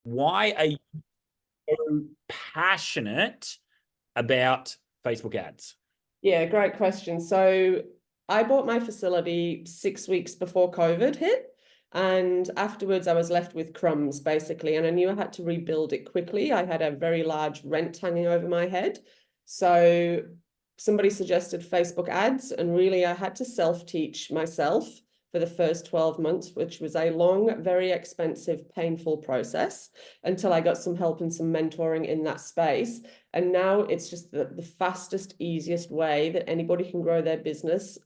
Why are you so passionate about Facebook ads? Yeah, great question. So I bought my facility 6 weeks before COVID hit. And afterwards, I was left with crumbs, basically. And I knew I had to rebuild it quickly. I had a very large rent hanging over my head. So somebody suggested Facebook ads. And really, I had to self-teach myself for the first 12 months, which was a long, very expensive, painful process until I got some help and some mentoring in that space. And now it's just the fastest, easiest way that anybody can grow their business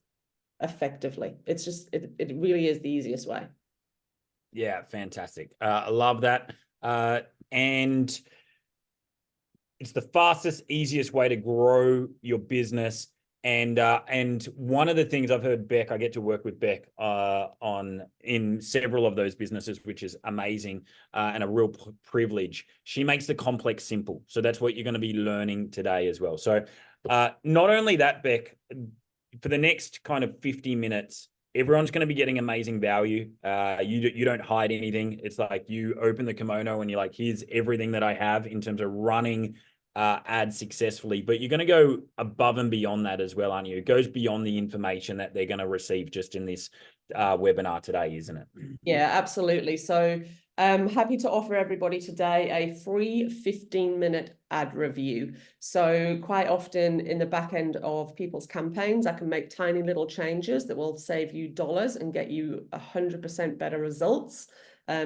effectively. It's just, it really is the easiest way. Yeah, fantastic. I love that. And it's the fastest, easiest way to grow your business. And one of the things I've heard Beck, I get to work with Beck on in several of those businesses, which is amazing and a real privilege. She makes the complex simple. So that's what you're going to be learning today as well. So not only that, Beck, for the next kind of 50 minutes, everyone's going to be getting amazing value. You don't hide anything. It's like you open the kimono and you're like, here's everything that I have in terms of running ads successfully. But you're going to go above and beyond that as well, aren't you? It goes beyond the information that they're going to receive just in this webinar today, isn't it? Yeah, absolutely. So I'm happy to offer everybody today a free 15-minute ad review. So quite often in the back end of people's campaigns, I can make tiny little changes that will save you dollars and get you 100% better results.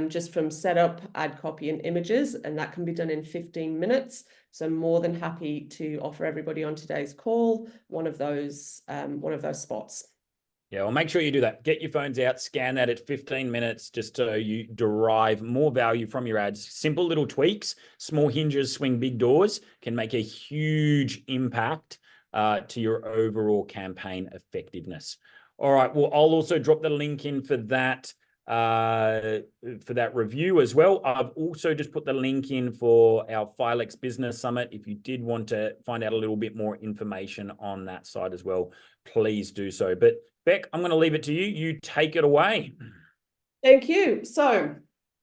Just from setup, ad copy, and images, and that can be done in 15 minutes. So I'm more than happy to offer everybody on today's call one of those spots. Yeah, well, make sure you do that. Get your phones out, scan that at 15 minutes just so you derive more value from your ads. Simple little tweaks, small hinges swing big doors, can make a huge impact to your overall campaign effectiveness. All right, well, I'll also drop the link in for that review as well. I've also just put the link in for our Filex Business Summit. If you did want to find out a little bit more information on that side as well, please do so. But Beck, I'm going to leave it to you. You take it away. Thank you. So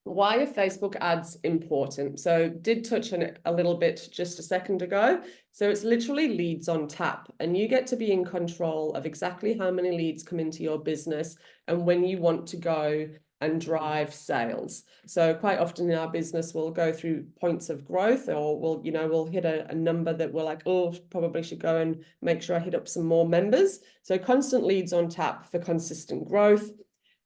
why are Facebook ads important? So did touch on it a little bit just a second ago. So it's literally leads on tap, and you get to be in control of exactly how many leads come into your business and when you want to go and drive sales. So quite often in our business, we'll go through points of growth, or we'll hit a number that we're like, oh, probably should go and make sure I hit up some more members. So constant leads on tap for consistent growth.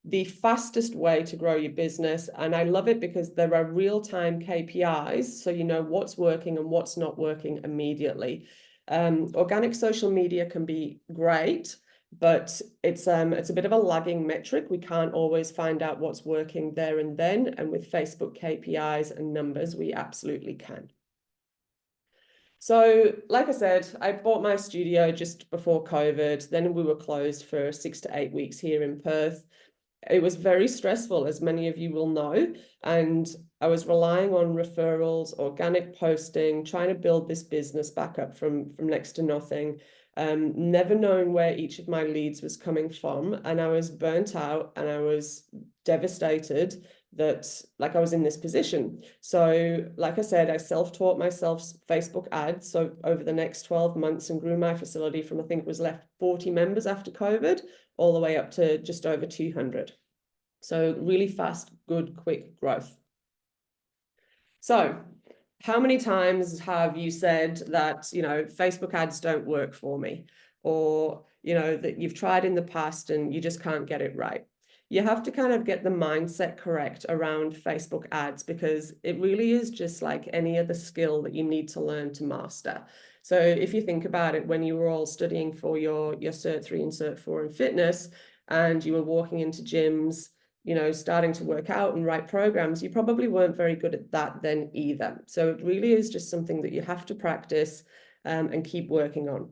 The fastest way to grow your business. And I love it because there are real-time KPIs, so you know what's working and what's not working immediately. Organic social media can be great, but it's a bit of a lagging metric. We can't always find out what's working there and then. And with Facebook KPIs and numbers, we absolutely can. So, like I said, I bought my studio just before COVID. Then we were closed for 6 to 8 weeks here in Perth. It was very stressful, as many of you will know, and I was relying on referrals, organic posting, trying to build this business back up from next to nothing, never knowing where each of my leads was coming from, and I was burnt out and I was devastated that like I was in this position. So like I said, I self-taught myself Facebook ads so over the next 12 months and grew my facility from, I think it was left 40 members after COVID all the way up to just over 200. So really fast, good, quick growth. So how many times have you said that, Facebook ads don't work for me, or, that you've tried in the past and you just can't get it right? You have to kind of get the mindset correct around Facebook ads, because it really is just like any other skill that you need to learn to master. So if you think about it, when you were all studying for your Cert 3 and Cert 4 in fitness, and you were walking into gyms, starting to work out and write programs, you probably weren't very good at that then either. So it really is just something that you have to practice and keep working on.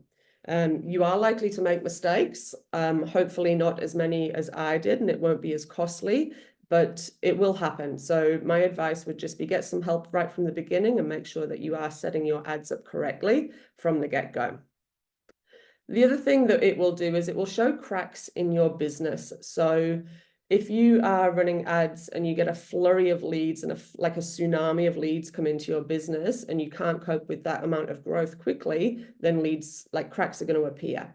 You are likely to make mistakes, hopefully not as many as I did, and it won't be as costly, but it will happen. So my advice would just be get some help right from the beginning and make sure that you are setting your ads up correctly from the get-go. The other thing that it will do is it will show cracks in your business. So if you are running ads and you get a flurry of leads and like a tsunami of leads come into your business and you can't cope with that amount of growth quickly, then leads like cracks are going to appear.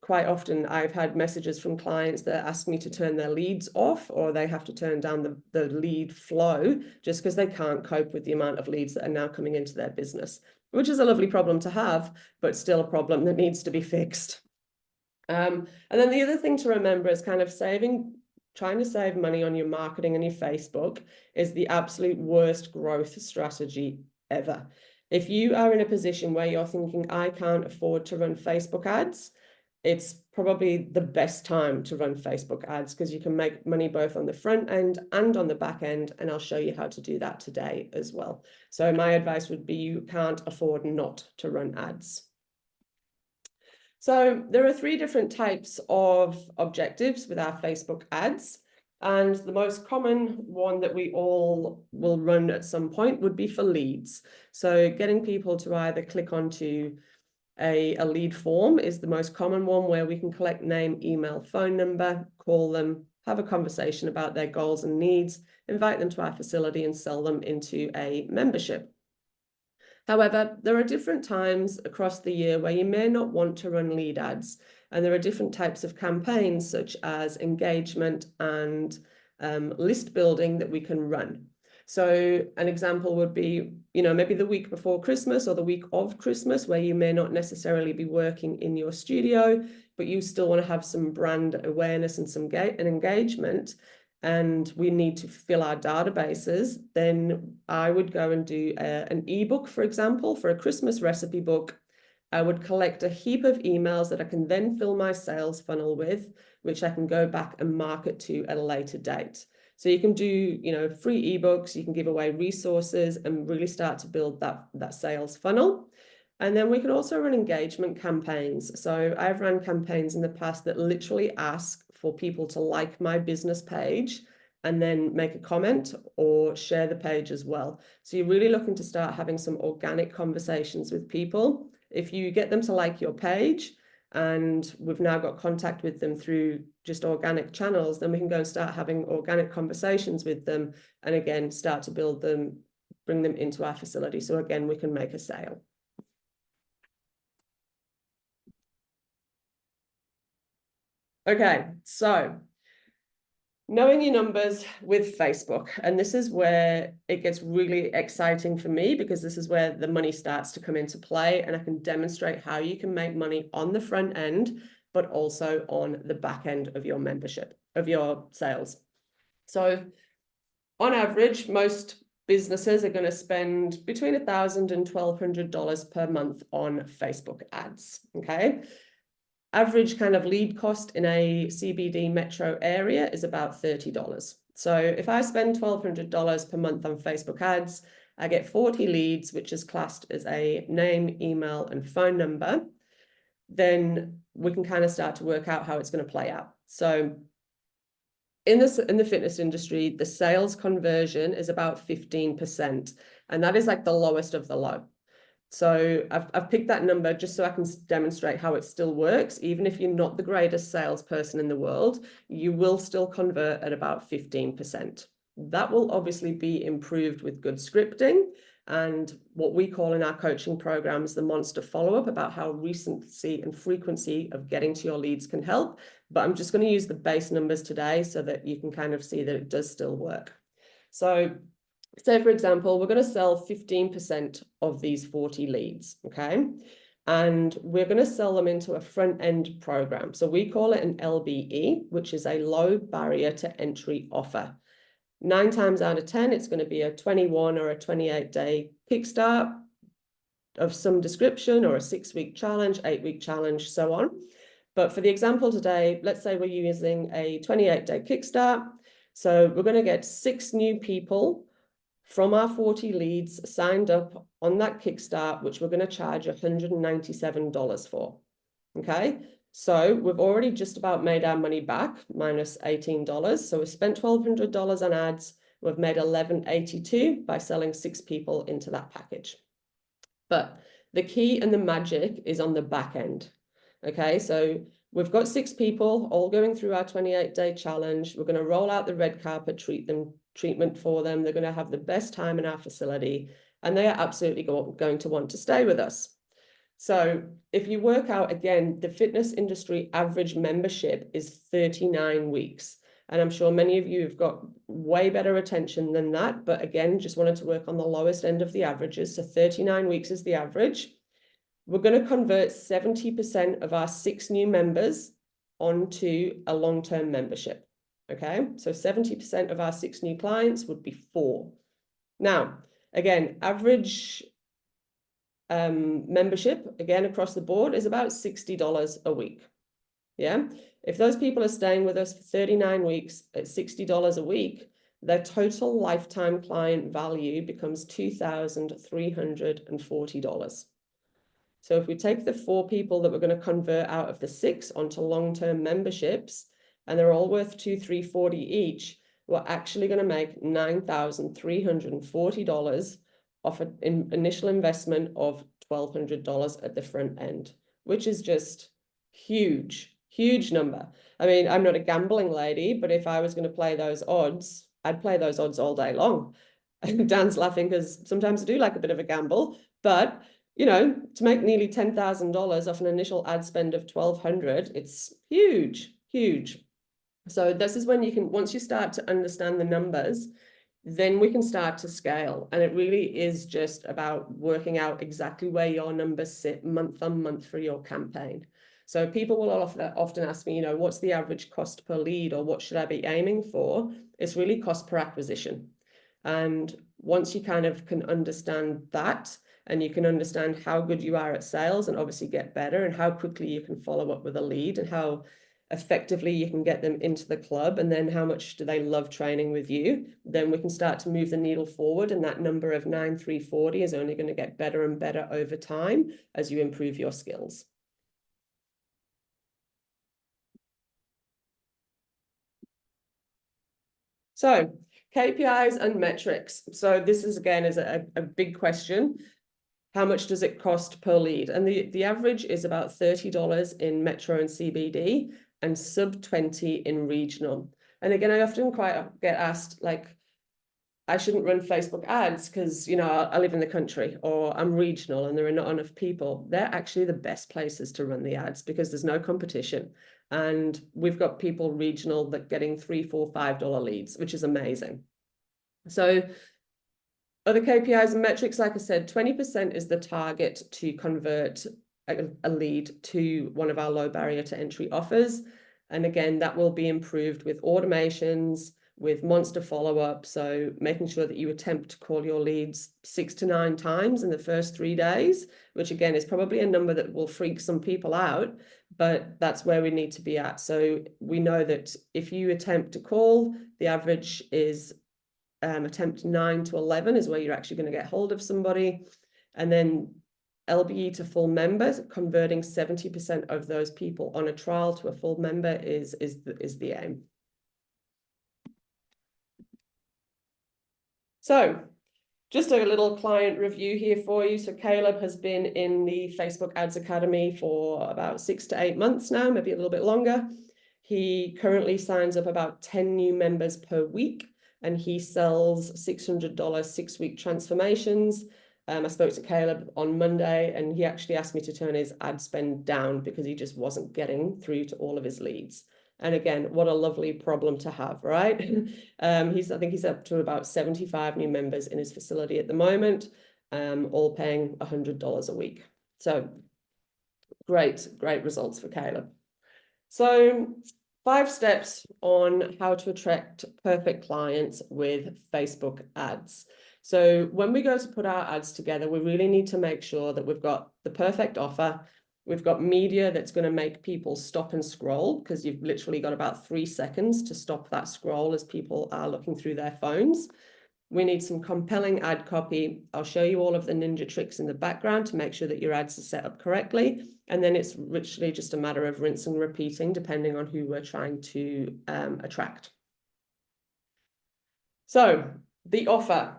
Quite often I've had messages from clients that ask me to turn their leads off, or they have to turn down the lead flow just because they can't cope with the amount of leads that are now coming into their business, which is a lovely problem to have, but still a problem that needs to be fixed. And then the other thing to remember is kind of trying to save money on your marketing and your Facebook is the absolute worst growth strategy ever. If you are in a position where you're thinking, I can't afford to run Facebook ads, it's probably the best time to run Facebook ads because you can make money both on the front end and on the back end. And I'll show you how to do that today as well. So my advice would be you can't afford not to run ads. So there are 3 different types of objectives with our Facebook ads. And the most common one that we all will run at some point would be for leads. So getting people to either click onto a lead form is the most common one, where we can collect name, email, phone number, call them, have a conversation about their goals and needs, invite them to our facility and sell them into a membership. However, there are different times across the year where you may not want to run lead ads, and there are different types of campaigns such as engagement and list building that we can run. So an example would be, maybe the week before Christmas or the week of Christmas, where you may not necessarily be working in your studio, but you still want to have some brand awareness and some engagement, and we need to fill our databases. Then I would go and do an ebook, for example, for a Christmas recipe book. I would collect a heap of emails that I can then fill my sales funnel with, which I can go back and market to at a later date. So you can do, free ebooks, you can give away resources and really start to build that sales funnel. And then we can also run engagement campaigns. So I've run campaigns in the past that literally ask for people to like my business page and then make a comment or share the page as well. So you're really looking to start having some organic conversations with people. If you get them to like your page, and we've now got contact with them through just organic channels, then we can go and start having organic conversations with them, and again, start to build them, bring them into our facility. So again, we can make a sale. Okay, so knowing your numbers with Facebook, and this is where it gets really exciting for me, because this is where the money starts to come into play, and I can demonstrate how you can make money on the front end, but also on the back end of your membership, of your sales. So on average, most businesses are going to spend between $1,000 and $1,200 per month on Facebook ads, okay? Average kind of lead cost in a CBD metro area is about $30. So if I spend $1,200 per month on Facebook ads, I get 40 leads, which is classed as a name, email, and phone number. Then we can kind of start to work out how it's going to play out. So in the fitness industry, the sales conversion is about 15%, and that is like the lowest of the low. So I've picked that number just so I can demonstrate how it still works. Even if you're not the greatest salesperson in the world, you will still convert at about 15%. That will obviously be improved with good scripting and what we call in our coaching programs the monster follow-up, about how recency and frequency of getting to your leads can help. But I'm just going to use the base numbers today so that you can kind of see that it does still work. So say, for example, we're going to sell 15% of these 40 leads, okay? And we're going to sell them into a front-end program. So we call it an LBE, which is a low barrier to entry offer. 9 times out of 10, it's going to be a 21 or a 28-day kickstart of some description, or a 6-week challenge, 8-week challenge, so on. But for the example today, let's say we're using a 28-day kickstart. So we're going to get 6 new people from our 40 leads signed up on that kickstart, which we're going to charge $197 for. Okay, so we've already just about made our money back, minus $18. So we've spent $1,200 on ads. We've made $1,182 by selling 6 people into that package. But the key and the magic is on the back end. Okay, so We've got 6 people all going through our 28-day challenge. We're going to roll out the red carpet treatment for them. They're going to have the best time in our facility, and they are absolutely going to want to stay with us. So if you work out, again, the fitness industry average membership is 39 weeks. And I'm sure many of you have got way better retention than that. But again, just wanted to work on the lowest end of the averages. So 39 weeks is the average. We're going to convert 70% of our 6 new members onto a long-term membership. Okay, so 70% of our 6 new clients would be 4. Now, again, average membership, again, across the board is about $60 a week. Yeah, if those people are staying with us for 39 weeks at $60 a week, their total lifetime client value becomes $2,340. So if we take the 4 people that we're going to convert out of the 6 onto long-term memberships, and they're all worth $2,340 each, we're actually going to make $9,340 off an initial investment of $1,200 at the front end, which is just huge, huge number. I mean, I'm not a gambling lady, but if I was going to play those odds, I'd play those odds all day long. Dan's laughing because sometimes I do like a bit of a gamble, but you know, to make nearly $10,000 off an initial ad spend of $1,200, it's huge, huge. So this is when you can, once you start to understand the numbers, then we can start to scale. And it really is just about working out exactly where your numbers sit month on month for your campaign. So people will often ask me, you know, what's the average cost per lead, or what should I be aiming for? It's really cost per acquisition. And once you kind of can understand that, and you can understand how good you are at sales and obviously get better, and how quickly you can follow up with a lead, and how effectively you can get them into the club, and then how much do they love training with you, then we can start to move the needle forward. And that number of 9,340 is only going to get better and better over time as you improve your skills. So KPIs and metrics. So this is, again, is a big question. How much does it cost per lead? And the average is about $30 in metro and CBD, and sub 20 in regional. And again, I often quite get asked, like, I shouldn't run Facebook ads because, you know, I live in the country, or I'm regional and there are not enough people. They're actually the best places to run the ads because there's no competition. And we've got people regional that getting $3, $4, $5 leads, which is amazing. So other KPIs and metrics, like I said, 20% is the target to convert a lead to one of our low barrier to entry offers. And again, that will be improved with automations, with monster follow-up. So making sure that you attempt to call your leads 6 to 9 times in the first 3 days, which again is probably a number that will freak some people out, but that's where we need to be at. So we know that if you attempt to call, the average is attempt 9 to 11 is where you're actually going to get hold of somebody. And then LBE to full members, converting 70% of those people on a trial to a full member is the aim. So just a little client review here for you. So Caleb has been in the Facebook Ads Academy for about 6 to 8 months now, maybe a little bit longer. He currently signs up about 10 new members per week, and he sells $600 6-week transformations. I spoke to Caleb on Monday, and he actually asked me to turn his ad spend down because he just wasn't getting through to all of his leads. And again, what a lovely problem to have, right? I think he's up to about 75 new members in his facility at the moment, all paying $100 a week. So great results for Caleb. So 5 steps on how to attract perfect clients with Facebook ads. So when we go to put our ads together, we really need to make sure that we've got the perfect offer. We've got media that's going to make people stop and scroll, because you've literally got about 3 seconds to stop that scroll as people are looking through their phones. We need some compelling ad copy. I'll show you all of the ninja tricks in the background to make sure that your ads are set up correctly. And then it's literally just a matter of rinse and repeating, depending on who we're trying to attract. So the offer,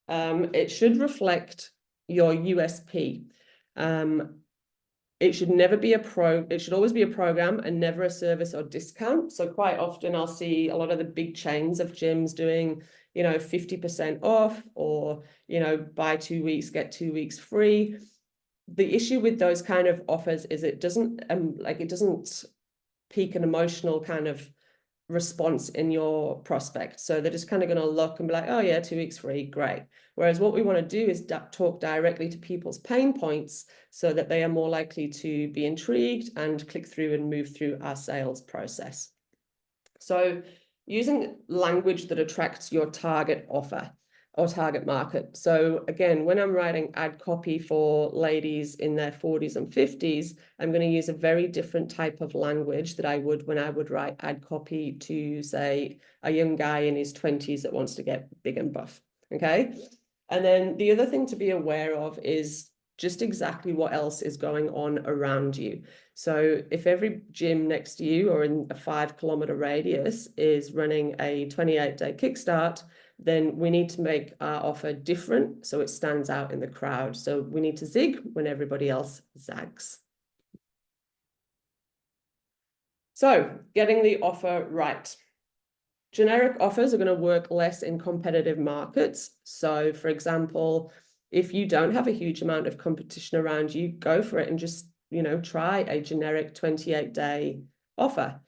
it should reflect your USP. It should never be it should always be a program and never a service or discount. So quite often I'll see a lot of the big chains of gyms doing, 50% off, or, buy 2 weeks, get 2 weeks free. The issue with those kind of offers is it doesn't pique an emotional kind of response in your prospect. So they're just kind of going to look and be like, oh yeah, 2 weeks free, great. Whereas what we want to do is talk directly to people's pain points so that they are more likely to be intrigued and click through and move through our sales process. So using language that attracts your target offer or target market. So again, when I'm writing ad copy for ladies in their 40s and 50s, I'm going to use a very different type of language that I would when I would write ad copy to, say, a young guy in his 20s that wants to get big and buff. Okay. And then the other thing to be aware of is just exactly what else is going on around you. So if every gym next to you or in a 5-kilometer radius is running a 28-day kickstart, then we need to make our offer different so it stands out in the crowd. So we need to zig when everybody else zags. So getting the offer right. Generic offers are going to work less in competitive markets. So for example, if you don't have a huge amount of competition around you, go for it and just, try a generic 28-day offer.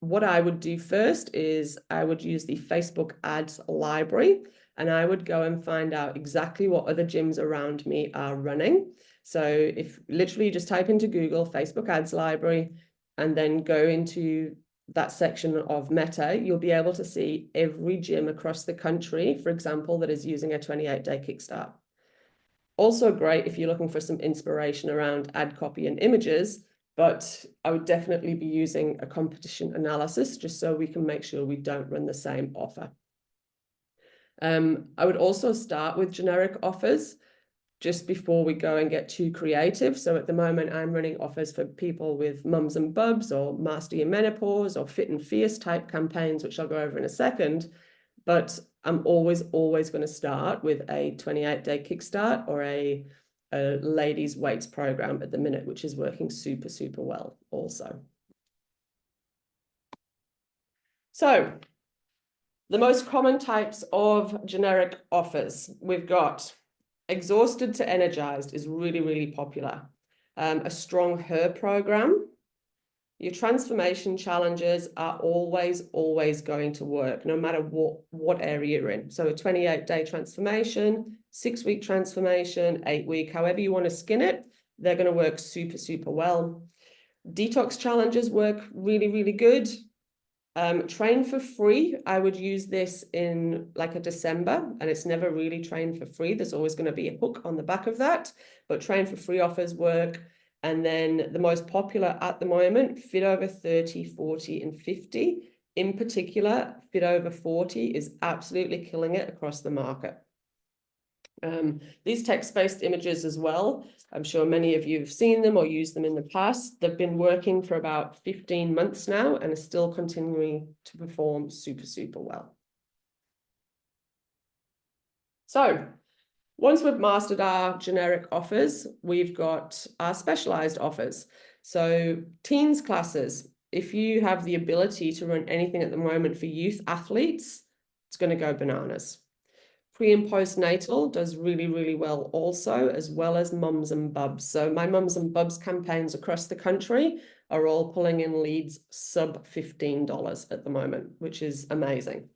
What I would do first is I would use the Facebook ads library, and I would go and find out exactly what other gyms around me are running. So if literally just type into Google Facebook ads library and then go into that section of Meta, you'll be able to see every gym across the country, for example, that is using a 28-day kickstart. Also great if you're looking for some inspiration around ad copy and images, but I would definitely be using a competition analysis just so we can make sure we don't run the same offer. I would also start with generic offers just before we go and get too creative. So at the moment, I'm running offers for people with mums and bubs or master your menopause or fit and fierce type campaigns, which I'll go over in a second. But I'm always going to start with a 28-day kickstart or a ladies weights program at the minute, which is working super, super well also. So the most common types of generic offers, we've got exhausted to energized is really, really popular. A strong HER program. Your transformation challenges are always going to work, no matter what area you're in. So a 28-day transformation, 6-week transformation, 8-week, however you want to skin it, they're going to work super, super well. Detox challenges work really, really good. Train for free, I would use this in like a December, and it's never really train for free. There's always going to be a hook on the back of that, but train for free offers work. And then the most popular at the moment, fit over 30, 40, and 50. In particular, fit over 40 is absolutely killing it across the market. These text-based images as well, I'm sure many of you have seen them or used them in the past. They've been working for about 15 months now and are still continuing to perform super, super well. So once we've mastered our generic offers, we've got our specialized offers. So teens classes, if you have the ability to run anything at the moment for youth athletes, it's going to go bananas. Pre and postnatal does really, really well also, as well as mums and bubs. So my mums and bubs campaigns across the country are all pulling in leads sub $15 at the moment, which is amazing.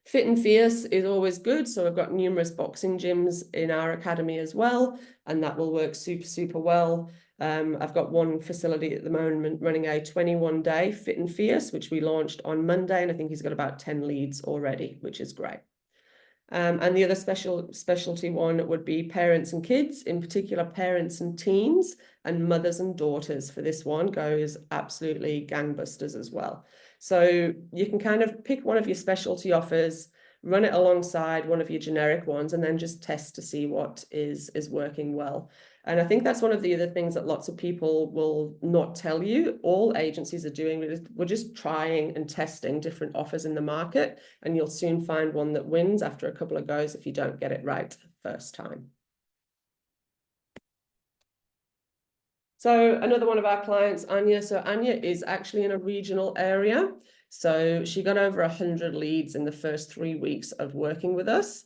Fit and fierce is always good. So we've got numerous boxing gyms in our academy as well, and that will work super, super well. I've got one facility at the moment running a 21-day fit and fierce, which we launched on Monday, and I think he's got about 10 leads already, which is great. And the other specialty one would be parents and kids, in particular parents and teens, and mothers and daughters. For this one goes absolutely gangbusters as well. So you can kind of pick one of your specialty offers, run it alongside one of your generic ones, and then just test to see what is working well. And I think that's one of the other things that lots of people will not tell you. All agencies are doing, we're just trying and testing different offers in the market, and you'll soon find one that wins after a couple of goes if you don't get it right first time. So another one of our clients, Anya. So Anya is actually in a regional area. So she got over 100 leads in the first 3 weeks of working with us.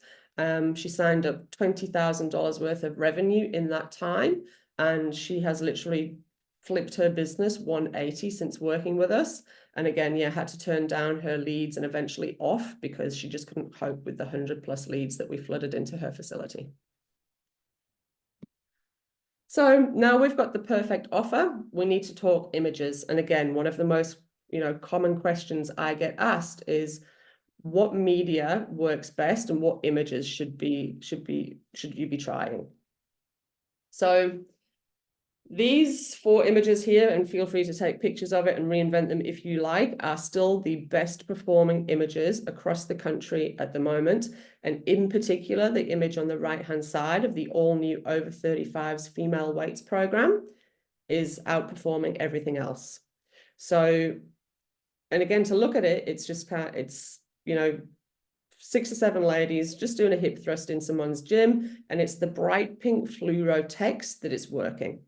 She signed up $20,000 worth of revenue in that time, and she has literally flipped her business 180 since working with us. And again, yeah, had to turn down her leads and eventually off because she just couldn't cope with the 100+ leads that we flooded into her facility. So now we've got the perfect offer. We need to talk images. And again, one of the most, common questions I get asked is what media works best and what images should you be trying? So these 4 images here, and feel free to take pictures of it and reinvent them if you like, are still the best performing images across the country at the moment. And in particular, the image on the right-hand side of the all-new over 35s female weights program is outperforming everything else. So, and again, to look at it, it's just it's 6 or 7 ladies just doing a hip thrust in someone's gym, and it's the bright pink fluoro text that is working.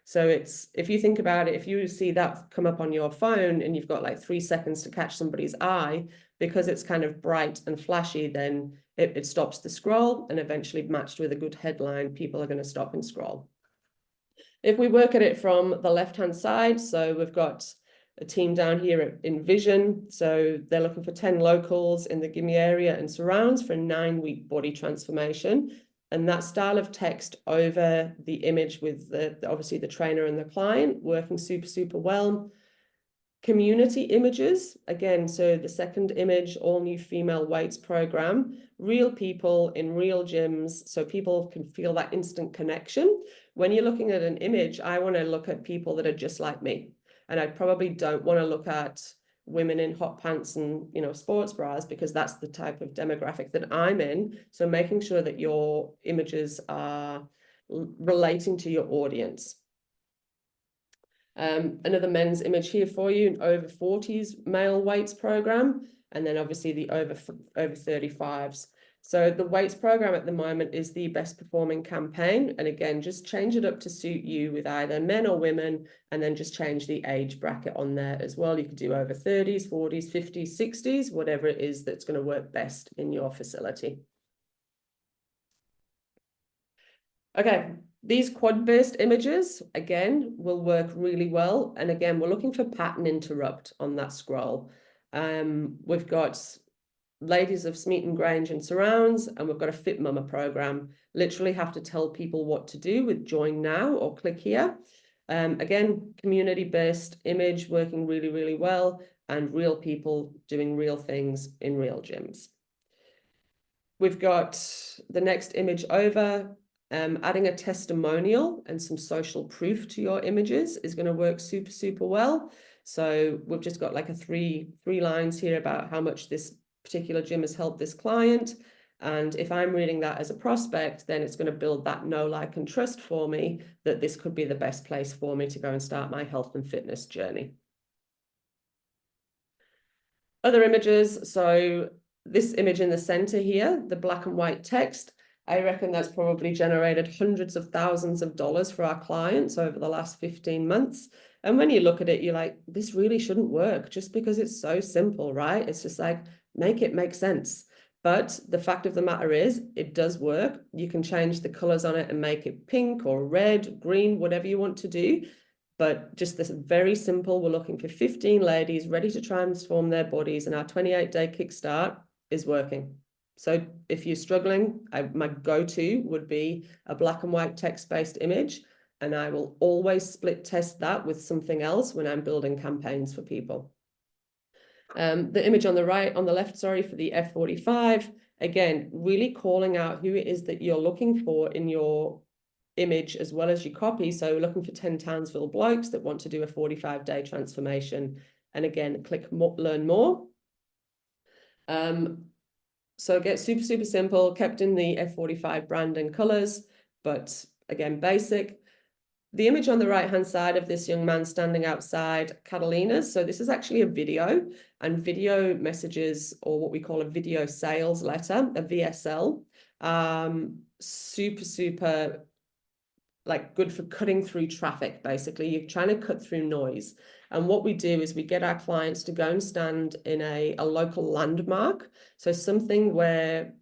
So it's, if you think about it, if you see that come up on your phone and you've got like 3 seconds to catch somebody's eye, because it's kind of bright and flashy, then it stops the scroll, and eventually matched with a good headline, people are going to stop and scroll. If we work at it from the left-hand side, so we've got a team down here in Vision. So they're looking for 10 locals in the Gimme area and surrounds for a 9-week body transformation. And that style of text over the image with obviously the trainer and the client working super, super well. Community images, again, so the second image, all new female weights program, real people in real gyms, so people can feel that instant connection. When you're looking at an image, I want to look at people that are just like me. And I probably don't want to look at women in hot pants and sports bras, because that's the type of demographic that I'm in. So making sure that your images are relating to your audience. Another men's image here for you, an over 40s male weights program, and then obviously the over 35s. So the weights program at the moment is the best performing campaign. And again, just change it up to suit you with either men or women, and then just change the age bracket on there as well. You could do over 30s, 40s, 50s, 60s, whatever it is that's going to work best in your facility. Okay, these quad-based images, again, will work really well. And again, we're looking for pattern interrupt on that scroll. We've got ladies of Smeaton Grange and surrounds, and we've got a Fit Mama program. Literally have to tell people what to do with join now or click here. Again, community-based image working really, really well, and real people doing real things in real gyms. We've got the next image over. Adding a testimonial and some social proof to your images is going to work super, super well. So we've just got like a three lines here about how much this particular gym has helped this client. And if I'm reading that as a prospect, then it's going to build that know, like, and trust for me that this could be the best place for me to go and start my health and fitness journey. Other images. So this image in the center here, the black and white text, I reckon that's probably generated hundreds of thousands of dollars for our clients over the last 15 months. And when you look at it, you're like, this really shouldn't work just because it's so simple, right? It's just like, make it make sense. But the fact of the matter is, it does work. You can change the colors on it and make it pink or red, green, whatever you want to do. But just this very simple, we're looking for 15 ladies ready to transform their bodies, and our 28-day kickstart is working. So if you're struggling, my go-to would be a black and white text-based image, and I will always split test that with something else when I'm building campaigns for people. The image on the left, sorry, for the F45, again, really calling out who it is that you're looking for in your image as well as your copy. So we're looking for 10 Townsville blokes that want to do a 45-day transformation. And again, click learn more. So get super, super simple, kept in the F45 brand and colors, but again, basic. The image on the right-hand side of this young man standing outside Catalina's. So this is actually a video, and video messages, or what we call a video sales letter, a VSL. Super, super like good for cutting through traffic. Basically, you're trying to cut through noise. And what we do is we get our clients to go and stand in a local landmark. So something where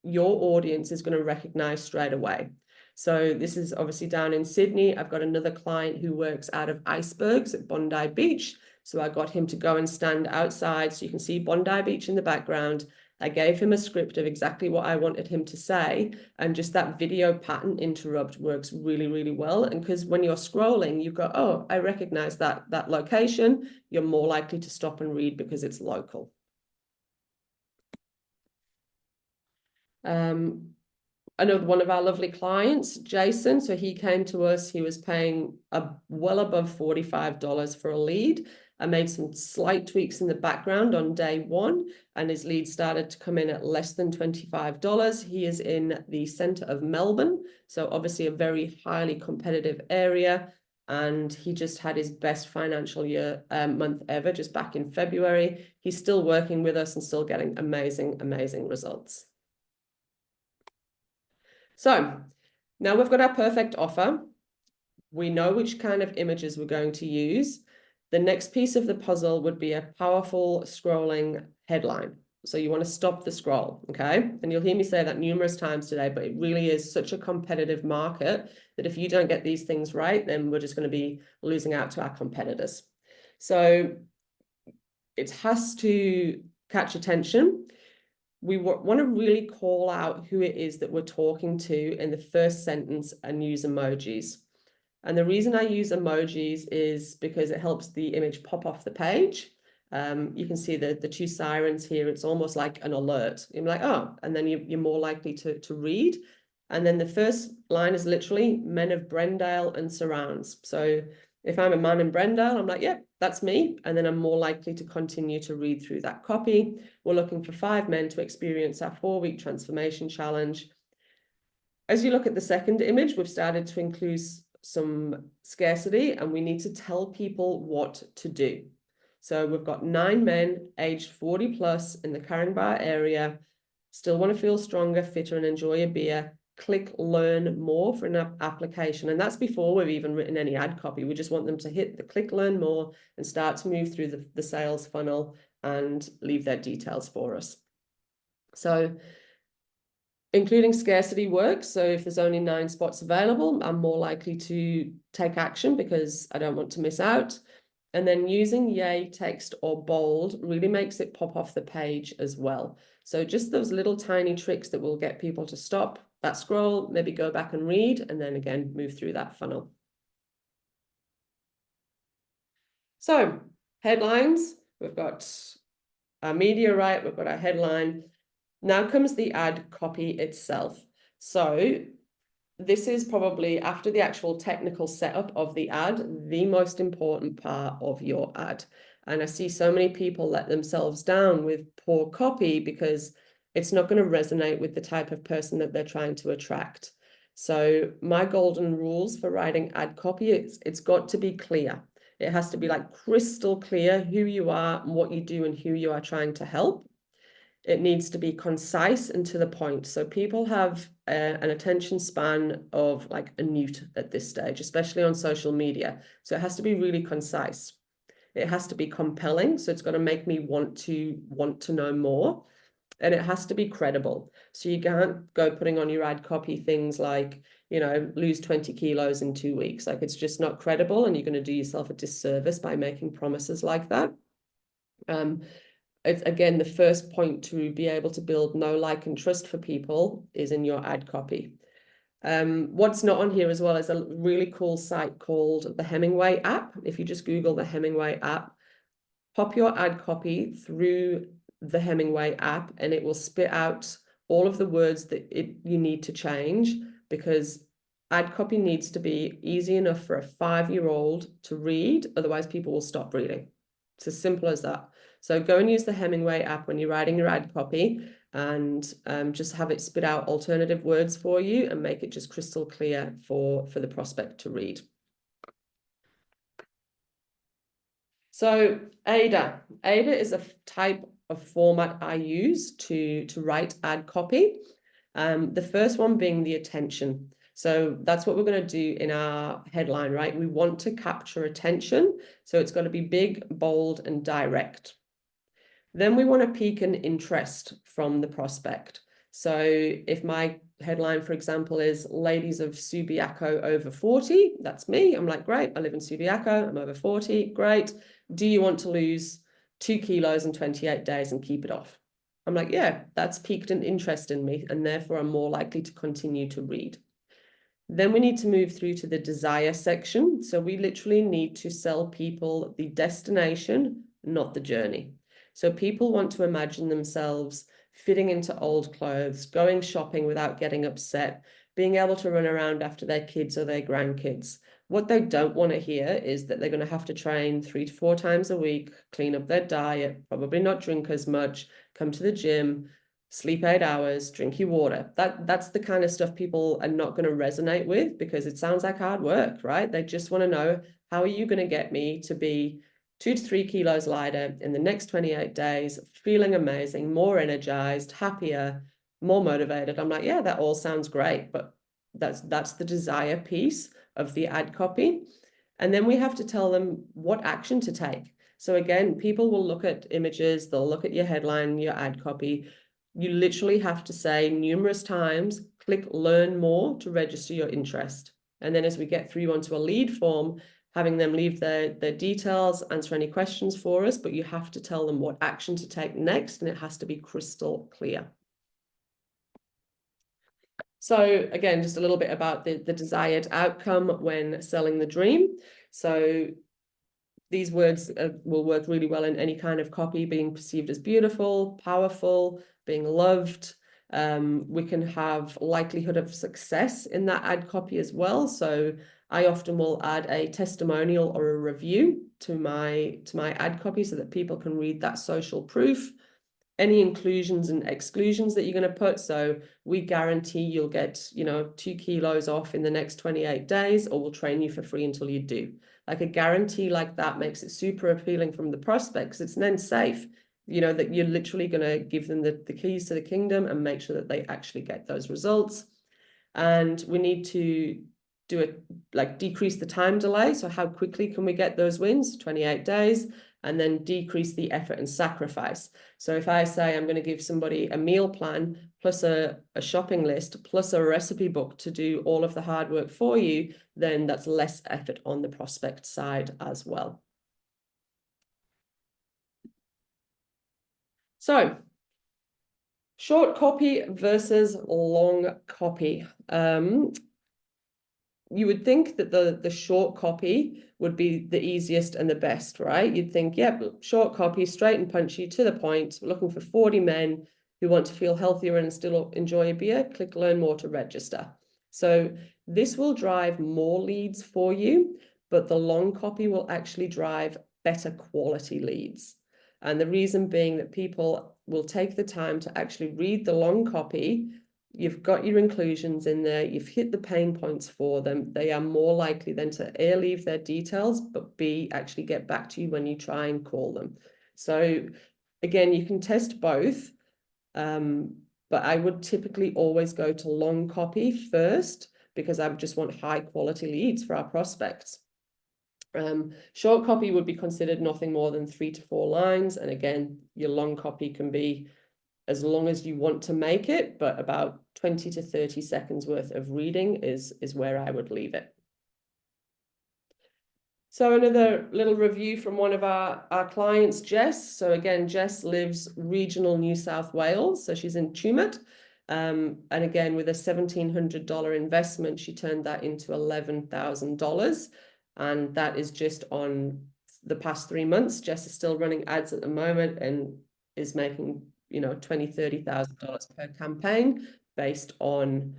your audience is going to recognize straight away. So this is obviously down in Sydney. I've got another client who works out of icebergs at Bondi Beach. So I got him to go and stand outside so you can see Bondi Beach in the background. I gave him a script of exactly what I wanted him to say, and just that video pattern interrupt works really, really well. And because when you're scrolling, you go, oh, I recognize that location, you're more likely to stop and read because it's local. Another one of our lovely clients, Jason, so he came to us, he was paying well above $45 for a lead. I made some slight tweaks in the background on day one, and his lead started to come in at less than $25. He is in the center of Melbourne, so obviously a very highly competitive area, and he just had his best financial year month ever, just back in February. He's still working with us and still getting amazing, amazing results. So now we've got our perfect offer. We know which kind of images we're going to use. The next piece of the puzzle would be a powerful scrolling headline. So you want to stop the scroll, okay? And you'll hear me say that numerous times today, but it really is such a competitive market that if you don't get these things right, then we're just going to be losing out to our competitors. So it has to catch attention. We want to really call out who it is that we're talking to in the first sentence and use emojis. And the reason I use emojis is because it helps the image pop off the page. You can see the two sirens here. It's almost like an alert. You're like, oh, and then you're more likely to read. And then the first line is literally men of Brendale and surrounds. So if I'm a man in Brendale, I'm like, yep, that's me. And then I'm more likely to continue to read through that copy. We're looking for 5 men to experience our 4-week transformation challenge. As you look at the second image, we've started to include some scarcity, and we need to tell people what to do. So we've got 9 men aged 40 plus in the Caringbah area, still want to feel stronger, fitter, and enjoy a beer. Click learn more for an application. And that's before we've even written any ad copy. We just want them to hit the click learn more and start to move through the sales funnel and leave their details for us. So including scarcity works. So if there's only 9 spots available, I'm more likely to take action because I don't want to miss out. And then using yay text or bold really makes it pop off the page as well. So just those little tiny tricks that will get people to stop that scroll, maybe go back and read, and then again, move through that funnel. So headlines, we've got our media right, we've got our headline. Now comes the ad copy itself. So this is probably, after the actual technical setup of the ad, the most important part of your ad. And I see so many people let themselves down with poor copy because it's not going to resonate with the type of person that they're trying to attract. So my golden rules for writing ad copy, it's got to be clear. It has to be like crystal clear who you are and what you do and who you are trying to help. It needs to be concise and to the point. So people have an attention span of like a newt at this stage, especially on social media. So it has to be really concise. It has to be compelling. So it's got to make me want to know more. And it has to be credible. So you can't go putting on your ad copy things like, lose 20 kilos in 2 weeks. Like it's just not credible, and you're going to do yourself a disservice by making promises like that. It's again, the first point to be able to build know, like, and trust for people is in your ad copy. What's not on here as well is a really cool site called the Hemingway app. If you just Google the Hemingway app, pop your ad copy through the Hemingway app, and it will spit out all of the words that you need to change, because ad copy needs to be easy enough for a 5-year-old to read. Otherwise, people will stop reading. It's as simple as that. So go and use the Hemingway app when you're writing your ad copy, and just have it spit out alternative words for you and make it just crystal clear for the prospect to read. So Ada is a type of format I use to write ad copy. The first one being the attention. So that's what we're going to do in our headline, right? We want to capture attention. So it's got to be big, bold, and direct. Then we want to pique an interest from the prospect. So if my headline, for example, is ladies of Subiaco over 40, that's me. I'm like, great, I live in Subiaco, I'm over 40, great. Do you want to lose 2 kilos in 28 days and keep it off? I'm like, yeah, that's piqued an interest in me, and therefore I'm more likely to continue to read. Then we need to move through to the desire section. So we literally need to sell people the destination, not the journey. So people want to imagine themselves fitting into old clothes, going shopping without getting upset, being able to run around after their kids or their grandkids. What they don't want to hear is that they're going to have to train 3 to 4 times a week, clean up their diet, probably not drink as much, come to the gym, sleep 8 hours, drink your water. That's the kind of stuff people are not going to resonate with, because it sounds like hard work, right? They just want to know, how are you going to get me to be 2 to 3 kilos lighter in the next 28 days, feeling amazing, more energized, happier, more motivated? I'm like, yeah, that all sounds great, but that's the desire piece of the ad copy. And then we have to tell them what action to take. So again, people will look at images, they'll look at your headline, your ad copy. You literally have to say numerous times, click learn more to register your interest. And then as we get through onto a lead form, having them leave their details, answer any questions for us, but you have to tell them what action to take next, and it has to be crystal clear. So again, just a little bit about the desired outcome when selling the dream. So these words will work really well in any kind of copy: being perceived as beautiful, powerful, being loved. We can have likelihood of success in that ad copy as well. So I often will add a testimonial or a review to my ad copy so that people can read that social proof. Any inclusions and exclusions that you're going to put. So we guarantee you'll get, 2 kilos off in the next 28 days, or we'll train you for free until you do. Like a guarantee like that makes it super appealing from the prospects. It's then safe, that you're literally going to give them the keys to the kingdom and make sure that they actually get those results. And we need to do it, like decrease the time delay. So how quickly can we get those wins? 28 days. And then decrease the effort and sacrifice. So if I say I'm going to give somebody a meal plan plus a shopping list plus a recipe book to do all of the hard work for you, then that's less effort on the prospect side as well. So short copy versus long copy. You would think that the short copy would be the easiest and the best, right? You'd think, yep, short copy, straight and punchy, to the point, looking for 40 men who want to feel healthier and still enjoy a beer, click learn more to register. So this will drive more leads for you, but the long copy will actually drive better quality leads. And the reason being that people will take the time to actually read the long copy. You've got your inclusions in there, you've hit the pain points for them. They are more likely then to A, leave their details, but B, actually get back to you when you try and call them. So again, you can test both, but I would typically always go to long copy first, because I just want high quality leads for our prospects. Short copy would be considered nothing more than 3 to 4 lines. And again, your long copy can be as long as you want to make it, but about 20 to 30 seconds worth of reading is where I would leave it. So another little review from one of our clients, Jess. So again, Jess lives regional New South Wales. So she's in Tumut. And again, with a $1,700 investment, she turned that into $11,000. And that is just on the past 3 months. Jess is still running ads at the moment and is making $20,000, $30,000 per campaign based on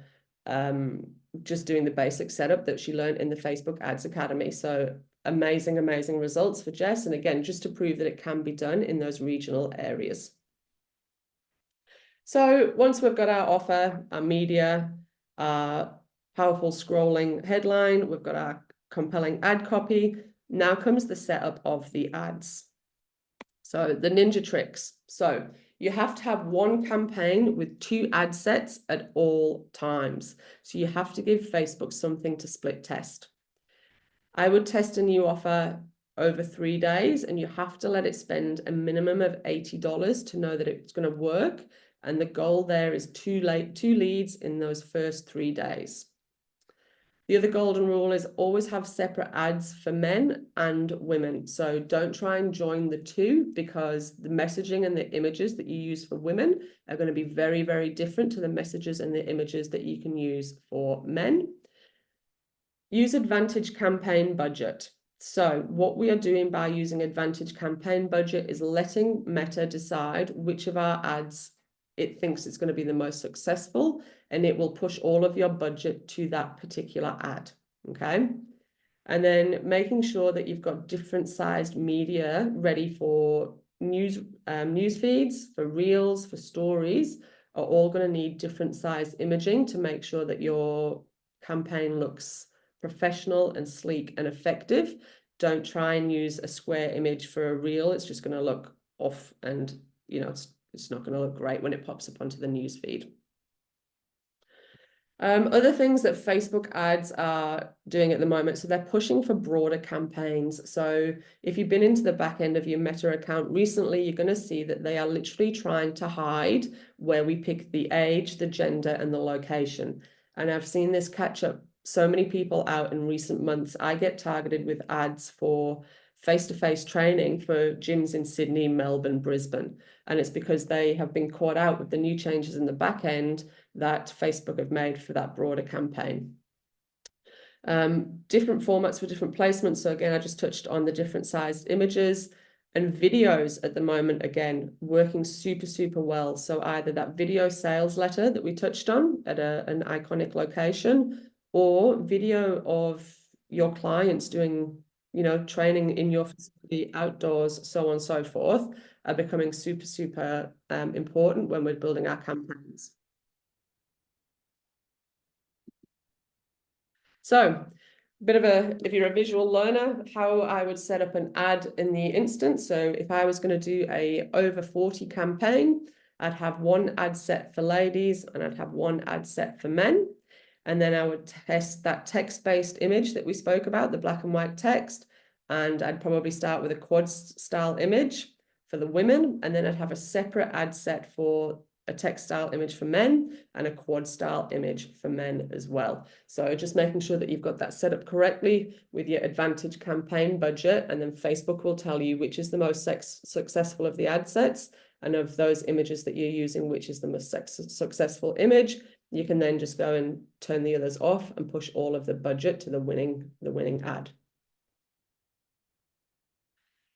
just doing the basic setup that she learned in the Facebook Ads Academy. So amazing results for Jess. And again, just to prove that it can be done in those regional areas. So once we've got our offer, our media, our powerful scrolling headline, we've got our compelling ad copy. Now comes the setup of the ads. So the ninja tricks. So You have to have one campaign with 2 ad sets at all times. So you have to give Facebook something to split test. I would test a new offer over 3 days, and you have to let it spend a minimum of $80 to know that it's going to work. And the goal there is 2 leads in those first 3 days. The other golden rule is always have separate ads for men and women. So don't try and join the two, because the messaging and the images that you use for women are going to be very, very different to the messages and the images that you can use for men. Use Advantage campaign budget. So what we are doing by using Advantage campaign budget is letting Meta decide which of our ads it thinks it's going to be the most successful, and it will push all of your budget to that particular ad. Okay. And then making sure that you've got different sized media ready for news feeds, for reels, for stories, are all going to need different size imaging to make sure that your campaign looks professional and sleek and effective. Don't try and use a square image for a reel. It's just going to look off, and it's not going to look great when it pops up onto the news feed. Other things that Facebook ads are doing at the moment, so they're pushing for broader campaigns. So if you've been into the back end of your Meta account recently, you're going to see that they are literally trying to hide where we pick the age, the gender, and the location. And I've seen this catch up so many people out in recent months. I get targeted with ads for face-to-face training for gyms in Sydney, Melbourne, Brisbane. And it's because they have been caught out with the new changes in the back end that Facebook have made for that broader campaign. Different formats for different placements. So again, I just touched on the different sized images, and videos at the moment, again, working super, super well. So either that video sales letter that we touched on at an iconic location, or video of your clients doing, training in your facility, outdoors, so on and so forth, are becoming super, super important when we're building our campaigns. So if you're a visual learner, how I would set up an ad in the instance. So if I was going to do a over 40 campaign, I'd have one ad set for ladies and I'd have one ad set for men. And then I would test that text-based image that we spoke about, the black and white text. And I'd probably start with a quad style image for the women. And then I'd have a separate ad set for a text style image for men and a quad style image for men as well. So just making sure that you've got that set up correctly with your Advantage campaign budget, and then Facebook will tell you which is the most successful of the ad sets, and of those images that you're using, which is the most successful image. You can then just go and turn the others off and push all of the budget to the winning ad.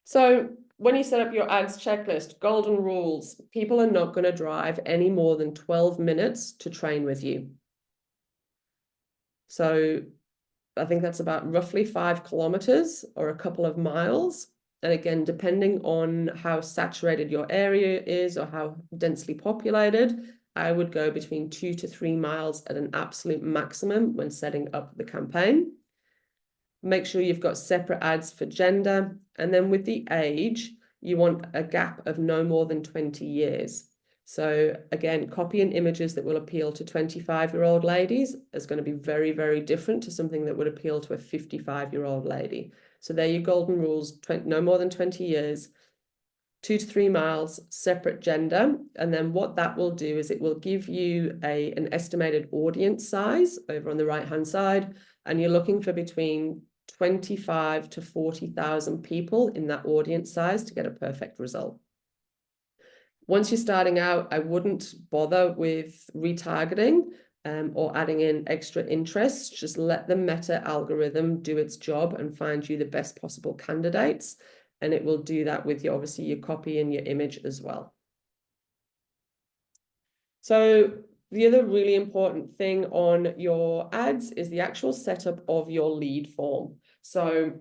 So when you set up your ads checklist, golden rules: people are not going to drive any more than 12 minutes to train with you. So I think that's about roughly 5 kilometers or a couple of miles. And again, depending on how saturated your area is or how densely populated, I would go between 2 to 3 miles at an absolute maximum when setting up the campaign. Make sure you've got separate ads for gender. And then with the age, you want a gap of no more than 20 years. So again, copying images that will appeal to 25-year-old ladies is going to be very, very different to something that would appeal to a 55-year-old lady. So there are your golden rules: no more than 20 years, 2 to 3 miles, separate gender. And then what that will do is it will give you an estimated audience size over on the right-hand side. And you're looking for between 25 to 40,000 people in that audience size to get a perfect result. Once you're starting out, I wouldn't bother with retargeting or adding in extra interests. Just let the Meta algorithm do its job and find you the best possible candidates. And it will do that with obviously your copy and your image as well. So the other really important thing on your ads is the actual setup of your lead form. So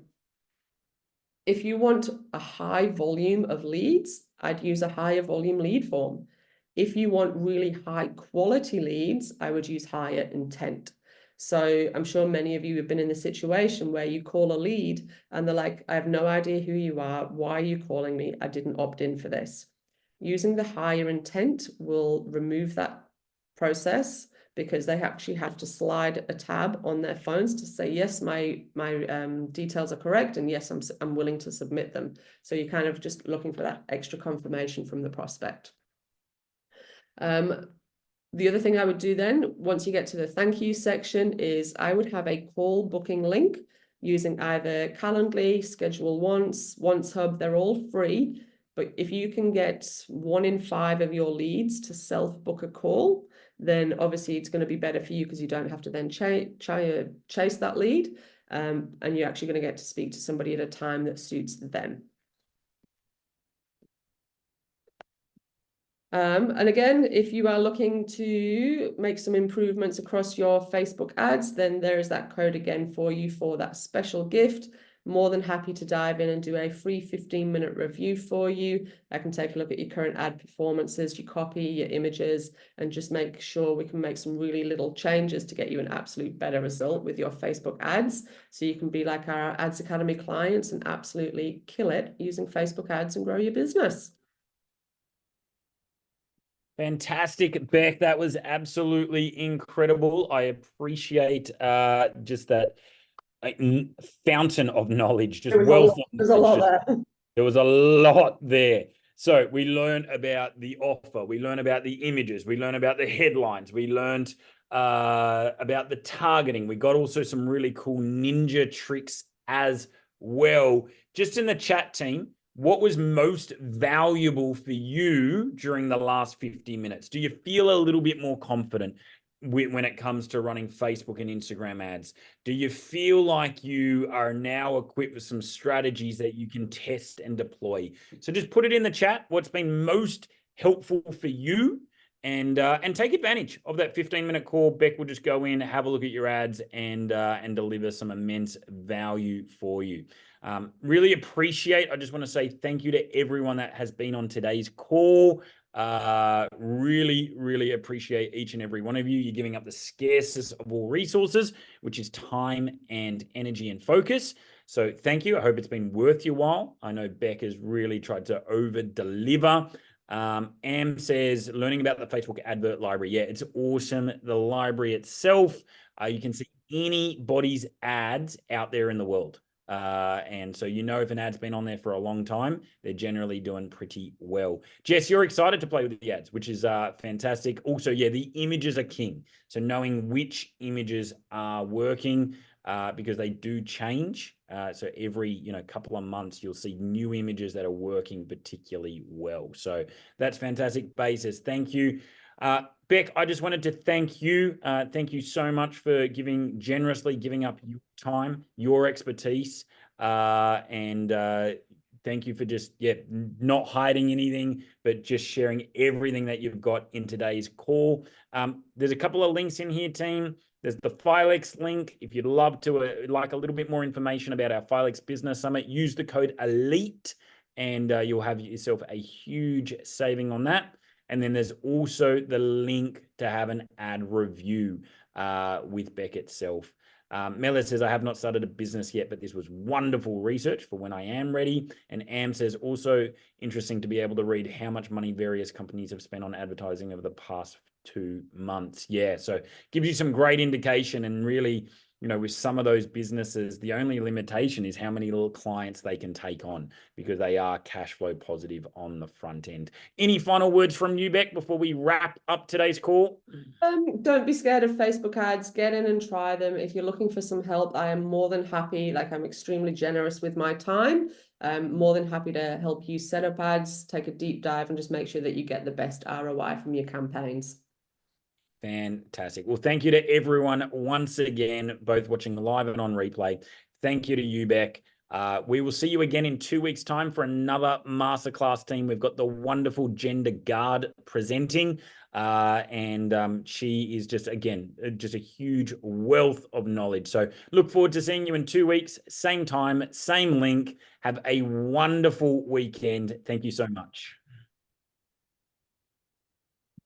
if you want a high volume of leads, I'd use a higher volume lead form. If you want really high quality leads, I would use higher intent. So I'm sure many of you have been in the situation where you call a lead and they're like, I have no idea who you are. Why are you calling me? I didn't opt in for this. Using the higher intent will remove that process, because they actually have to slide a tab on their phones to say, yes, my details are correct, and yes, I'm willing to submit them. So you're kind of just looking for that extra confirmation from the prospect. The other thing I would do then, once you get to the thank you section, is I would have a call booking link using either Calendly, Schedule Once, Once Hub. They're all free. But if you can get 1 in 5 of your leads to self-book a call, then obviously it's going to be better for you, because you don't have to then chase that lead. And you're actually going to get to speak to somebody at a time that suits them. And again, if you are looking to make some improvements across your Facebook ads, then there is that code again for you for that special gift. More than happy to dive in and do a free 15-minute review for you. I can take a look at your current ad performances, your copy, your images, and just make sure we can make some really little changes to get you an absolute better result with your Facebook ads. So you can be like our Ads Academy clients and absolutely kill it using Facebook ads and grow your business. Fantastic, Beck. That was absolutely incredible. I appreciate just that fountain of knowledge, just wealth of knowledge. There's a lot there. There was a lot there. So we learned about the offer. We learned about the images. We learned about the headlines. We learned about the targeting. We got also some really cool ninja tricks as well. Just in the chat team, what was most valuable for you during the last 50 minutes? Do you feel a little bit more confident when it comes to running Facebook and Instagram ads? Do you feel like you are now equipped with some strategies that you can test and deploy? So just put it in the chat, what's been most helpful for you, and take advantage of that 15-minute call. Beck will just go in, have a look at your ads, and deliver some immense value for you. Really appreciate, I just want to say thank you to everyone that has been on today's call. Really appreciate each and every one of you. You're giving up the scarcest of all resources, which is time and energy and focus. So thank you. I hope it's been worth your while. I know Beck has really tried to over deliver. Am says, learning about the Facebook advert library. Yeah, it's awesome. The library itself, you can see anybody's ads out there in the world. And so, you know, if an ad's been on there for a long time, they're generally doing pretty well. Jess, you're excited to play with the ads, which is fantastic. Also, yeah, the images are king. So knowing which images are working, because they do change. So every couple of months, you'll see new images that are working particularly well. So that's fantastic basis. Thank you. Beck, I just wanted to thank you. Thank you so much for generously giving up your time, your expertise, and thank you for just not hiding anything, but just sharing everything that you've got in today's call. There's a couple of links in here, team. There's the Filex link. If you'd love to like a little bit more information about our Filex Business Summit, use the code ELITE, and you'll have yourself a huge saving on that. And then there's also the link to have an ad review with Beck itself. Mela says, I have not started a business yet, but this was wonderful research for when I am ready. And Am says, also interesting to be able to read how much money various companies have spent on advertising over the past 2 months. Yeah, so gives you some great indication. And really, with some of those businesses, the only limitation is how many little clients they can take on, because they are cash flow positive on the front end. Any final words from you, Beck, before we wrap up today's call? Don't be scared of Facebook ads. Get in and try them. If you're looking for some help, I am more than happy. I'm extremely generous with my time. I'm more than happy to help you set up ads, take a deep dive, and just make sure that you get the best ROI from your campaigns. Fantastic. Well, thank you to everyone once again, both watching live and on replay. Thank you to you, Beck. We will see you again in 2 weeks' time for another masterclass team. We've got the wonderful Gender Guard presenting, and she is just a huge wealth of knowledge. So look forward to seeing you in 2 weeks, same time, same link. Have a wonderful weekend. Thank you so much.